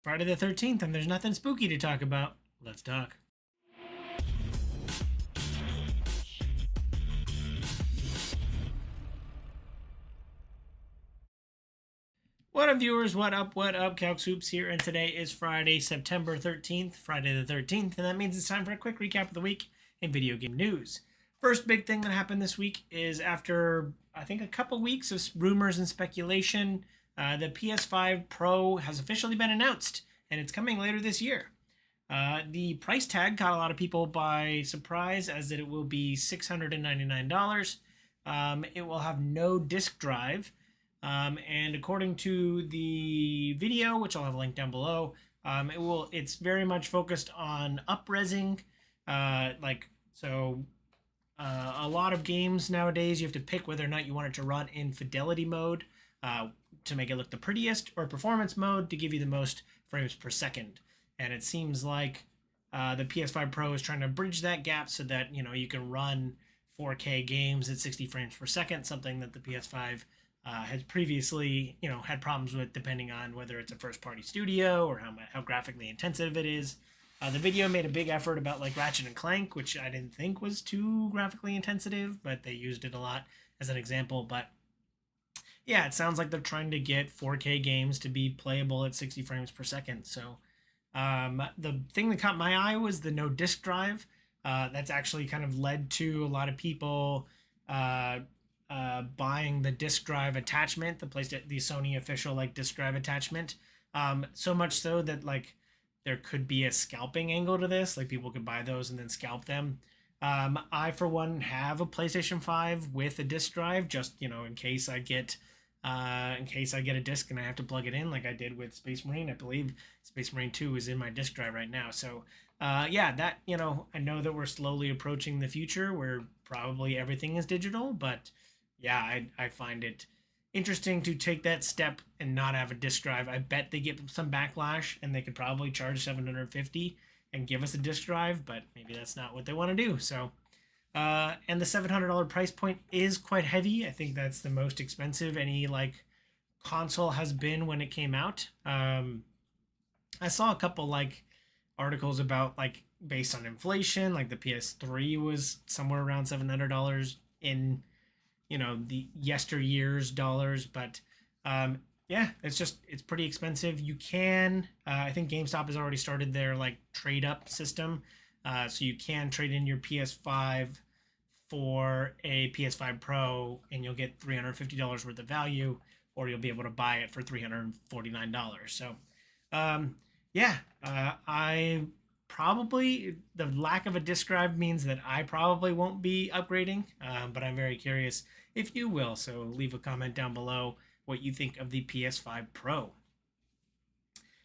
Friday the 13th, and there's nothing spooky to talk about. Let's talk. What up, viewers? What up? What up? Calc Soups here, and today is Friday, September 13th, Friday the 13th, and that means it's time for a quick recap of the week in video game news. First big thing that happened this week is after, I think, a couple weeks of rumors and speculation, the PS5 Pro has officially been announced, and it's coming later this year. The price tag caught a lot of people by surprise, as that it will be $699. It will have no disk drive, and according to the video, which I'll have a link down below, it's very much focused on up-resing, a lot of games nowadays you have to pick whether or not you want it to run in fidelity mode to make it look the prettiest, or performance mode to give you the most frames per second. And it seems like the PS5 Pro is trying to bridge that gap so that you can run 4K games at 60 frames per second, something that the PS5 has previously had problems with, depending on whether it's a first-party studio or how graphically intensive it is. The video made a big effort about like Ratchet and Clank, which I didn't think was too graphically intensive, but they used it a lot as an example. But yeah, it sounds like they're trying to get 4K games to be playable at 60 frames per second. So the thing that caught my eye was the no disk drive. That's actually kind of led to a lot of people buying the disk drive attachment, the Sony official like disk drive attachment. So much so that like there could be a scalping angle to this. Like people could buy those and then scalp them. I, for one, have a PlayStation 5 with a disk drive, just in case I get a disc and I have to plug it in, like I did with Space Marine. I believe Space Marine 2 is in my disk drive right now. So yeah, that I know that we're slowly approaching the future where probably everything is digital, but yeah, I find it interesting to take that step and not have a disk drive. I bet they get some backlash, and they could probably charge $750 and give us a disk drive, but maybe that's not what they want to do. So, and the $700 price point is quite heavy. I think that's the most expensive any like console has been when it came out. I saw a couple like articles about like based on inflation, like the PS3 was somewhere around $700 in the yesteryear's dollars, but yeah, it's pretty expensive. You can I think GameStop has already started their like trade up system, so you can trade in your PS5 for a PS5 Pro and you'll get $350 worth of value, or you'll be able to buy it for $349. So yeah, I probably, the lack of a disk drive means that I probably won't be upgrading, but I'm very curious if you will. So leave a comment down below what you think of the PS5 Pro.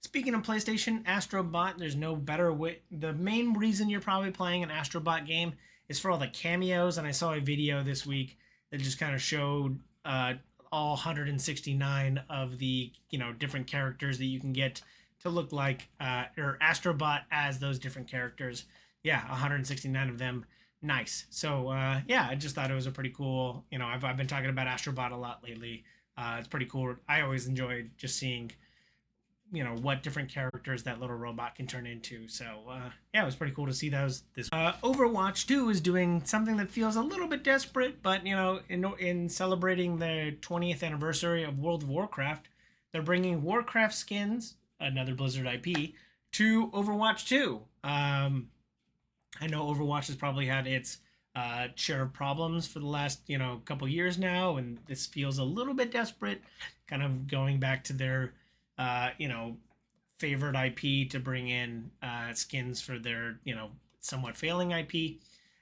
Speaking of PlayStation, Astro, there's no better way. The main reason you're probably playing an Astro game is for all the cameos, and I saw a video this week that just kind of showed all 169 of the different characters that you can get to look like or Astrobot as those different characters. Yeah, 169 of them. Nice. So yeah, I just thought it was a pretty cool. I've been talking about Astrobot a lot lately. It's pretty cool. I always enjoyed just seeing what different characters that little robot can turn into. So yeah, it was pretty cool to see those. Overwatch 2 is doing something that feels a little bit desperate, but in celebrating the 20th anniversary of World of Warcraft, they're bringing Warcraft skins, another Blizzard IP, to Overwatch 2. I know Overwatch has probably had its share of problems for the last couple years now, and this feels a little bit desperate, kind of going back to their favorite IP to bring in skins for their somewhat failing IP.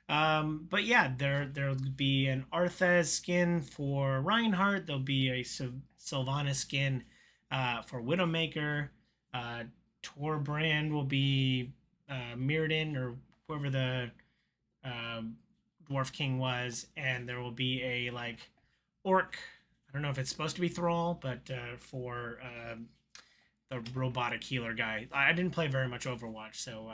But yeah, there'll be an Arthas skin for Reinhardt. There'll be a Sylvanas skin for Widowmaker. Torbrand will be Mirrodin, or whoever the Dwarf King was, and there will be a like orc. I don't know if it's supposed to be Thrall, but for the robotic healer guy. I didn't play very much Overwatch, so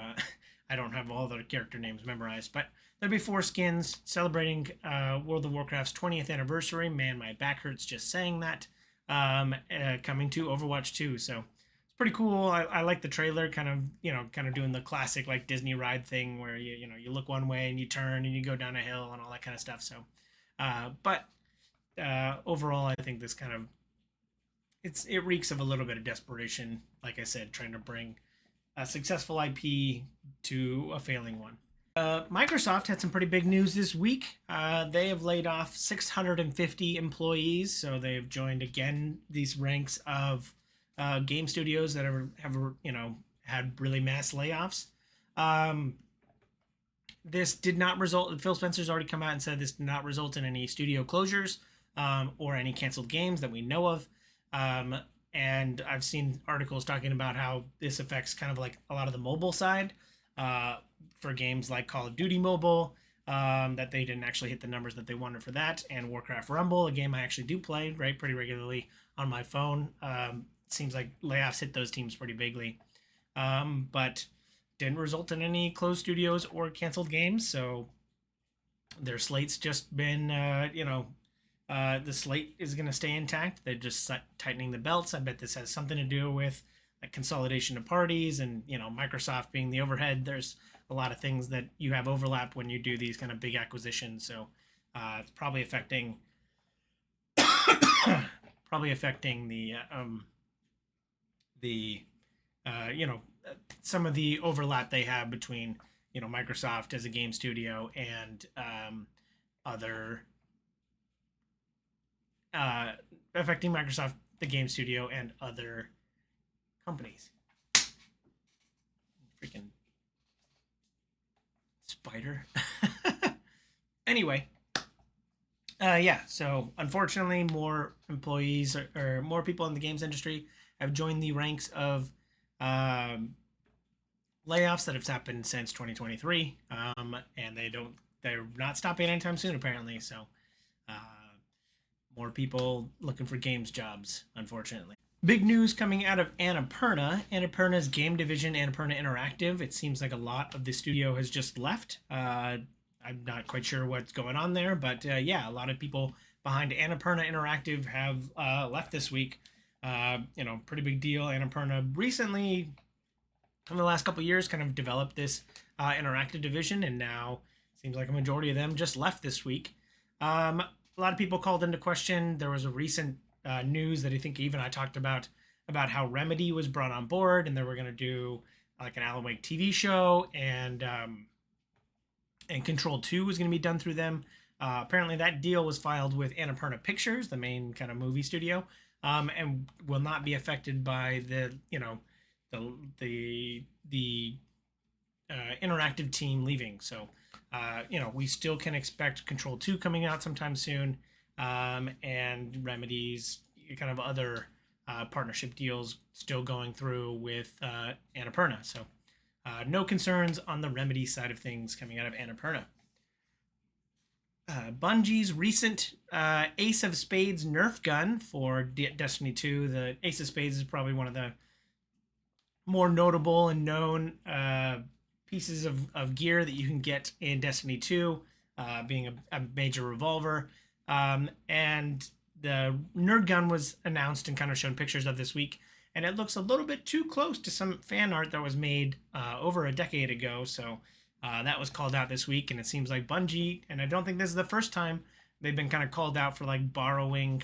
I don't have all the character names memorized. But there'll be 4 skins celebrating World of Warcraft's 20th anniversary. Man, my back hurts just saying that. Coming to Overwatch 2. So it's pretty cool. I like the trailer, kind of doing the classic like Disney ride thing where you look one way and you turn and you go down a hill and all that kind of stuff. So, but overall, I think this kind of it reeks of a little bit of desperation. Like I said, trying to bring a successful IP to a failing one. Microsoft had some pretty big news this week. They have laid off 650 employees, so they've joined again these ranks of game studios that have had really mass layoffs. Um, this did not result. Phil Spencer's already come out and said this did not result in any studio closures or any canceled games that we know of. Um, and I've seen articles talking about how this affects kind of like a lot of the mobile side for games like Call of Duty Mobile, that they didn't actually hit the numbers that they wanted for that, and Warcraft Rumble, a game I actually do play pretty regularly on my phone. It seems like layoffs hit those teams pretty bigly, but didn't result in any closed studios or canceled games. So their slate's just been, the slate is going to stay intact. They're just tightening the belts. I bet this has something to do with like consolidation of parties and Microsoft being the overhead. There's a lot of things that you have overlap when you do these kind of big acquisitions. So it's probably affecting the some of the overlap they have between Microsoft as a game studio and other affecting Microsoft the game studio and other companies. Freaking spider. Anyway, yeah. So unfortunately, more employees or more people in the games industry have joined the ranks of layoffs that have happened since 2023, and they're not stopping anytime soon apparently. So more people looking for games jobs, unfortunately. Big news coming out of Annapurna. Annapurna's game division, Annapurna Interactive. It seems like a lot of the studio has just left. I'm not quite sure what's going on there, but yeah, a lot of people behind Annapurna Interactive have left this week. Pretty big deal. Annapurna recently, in the last couple of years, kind of developed this interactive division, and now it seems like a majority of them just left this week. A lot of people called into question. There was a recent news that I think even I talked about how Remedy was brought on board, and they were going to do like an Alan Wake TV show, and Control 2 was going to be done through them. Apparently, that deal was filed with Annapurna Pictures, the main kind of movie studio, and will not be affected by the interactive team leaving. So, we still can expect Control 2 coming out sometime soon, and Remedy's kind of other partnership deals still going through with Annapurna. So, no concerns on the Remedy side of things coming out of Annapurna. Bungie's recent Ace of Spades Nerf gun for Destiny 2. The Ace of Spades is probably one of the more notable and known pieces of gear that you can get in Destiny 2, being a major revolver. And the Nerd Gun was announced and kind of shown pictures of this week, and it looks a little bit too close to some fan art that was made over a decade ago. So that was called out this week, and it seems like Bungie, and I don't think this is the first time they've been kind of called out for like borrowing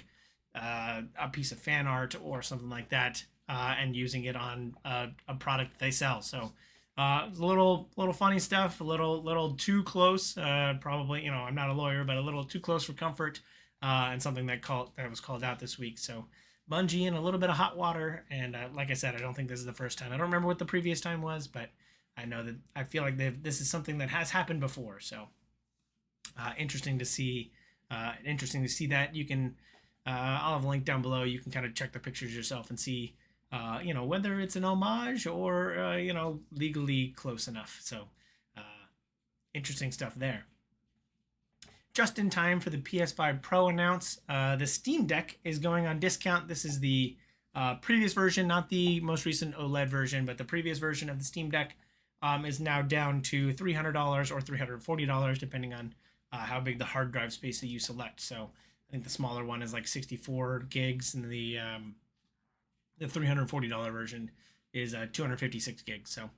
a piece of fan art or something like that and using it on a product they sell. So a little funny stuff, a little too close. Probably, I'm not a lawyer, but a little too close for comfort, and something that was called out this week. So Bungie in a little bit of hot water, and like I said, I don't think this is the first time. I don't remember what the previous time was, but I know that I feel like this is something that has happened before. So interesting to see. Interesting to see that. You can. I'll have a link down below. You can kind of check the pictures yourself and see. Whether it's an homage or legally close enough. So interesting stuff there. Just in time for the PS5 Pro announce, the Steam Deck is going on discount. This is the previous version, not the most recent OLED version, but the previous version of the Steam Deck is now down to $300 or $340, depending on how big the hard drive space that you select. So I think the smaller one is like 64 gigs, and the The $340 version is 256 gigs. So,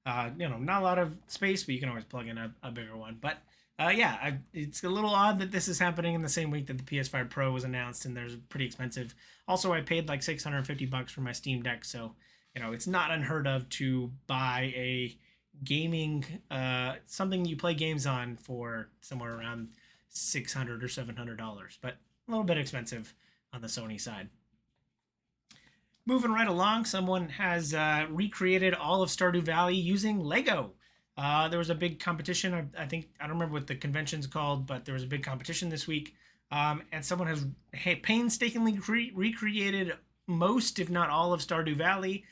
not a lot of space, but you can always plug in a bigger one. But it's a little odd that this is happening in the same week that the PS5 Pro was announced, and there's pretty expensive. Also, I paid like $650 for my Steam Deck, so it's not unheard of to buy a gaming something you play games on for somewhere around $600 or $700, but a little bit expensive on the Sony side. Moving right along, someone has recreated all of Stardew Valley using Lego. There was a big competition. I think I don't remember what the convention's called, but there was a big competition this week, and someone has painstakingly recreated most, if not all, of Stardew Valley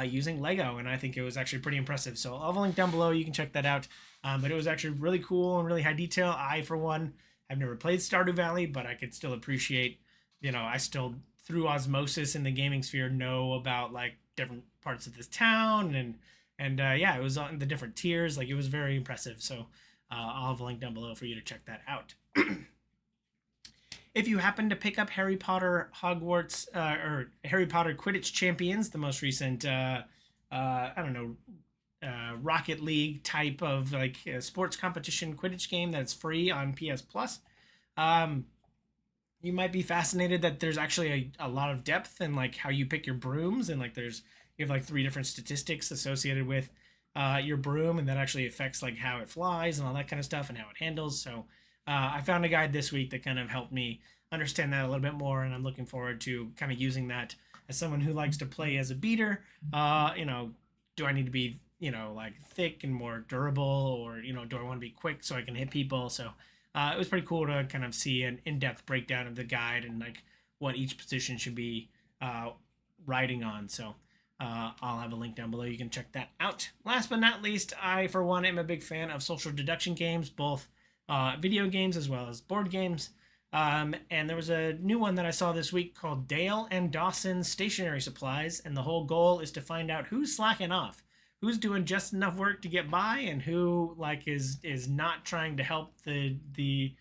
using Lego, and I think it was actually pretty impressive. So I'll have a link down below. You can check that out. But it was actually really cool and really high detail. I, for one, have never played Stardew Valley, but I could still appreciate. I still through osmosis in the gaming sphere know about like different parts of this town and it was on the different tiers. Like it was very impressive. So I'll have a link down below for you to check that out. If you happen to pick up Harry Potter Hogwarts or Harry Potter Quidditch Champions, the most recent Rocket League type of like sports competition Quidditch game that's free on PS Plus, you might be fascinated that there's actually a lot of depth in like how you pick your brooms, and like you have like 3 different statistics associated with your broom, and that actually affects like how it flies and all that kind of stuff and how it handles. So I found a guide this week that kind of helped me understand that a little bit more, and I'm looking forward to kind of using that as someone who likes to play as a beater. Do I need to be like thick and more durable, or do I want to be quick so I can hit people? So it was pretty cool to kind of see an in-depth breakdown of the guide and like what each position should be riding on. So I'll have a link down below. You can check that out. Last but not least, I, for one, am a big fan of social deduction games, both video games as well as board games. And there was a new one that I saw this week called Dale and Dawson Stationery Supplies, and the whole goal is to find out who's slacking off, who's doing just enough work to get by, and who like is not trying to help the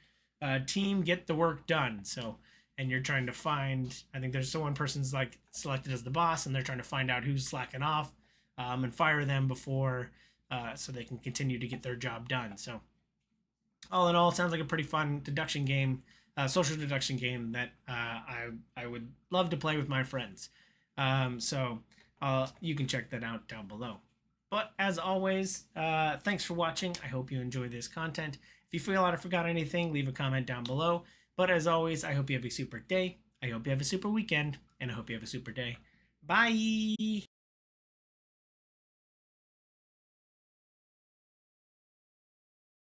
team get the work done. So, and you're trying to find, I think there's one person's like selected as the boss, and they're trying to find out who's slacking off and fire them before so they can continue to get their job done. So all in all, it sounds like a pretty fun deduction game, social deduction game that I would love to play with my friends. So you can check that out down below. But as always, thanks for watching. I hope you enjoy this content. If you feel I forgot anything, leave a comment down below. But as always, I hope you have a super day. I hope you have a super weekend. And I hope you have a super day. Bye!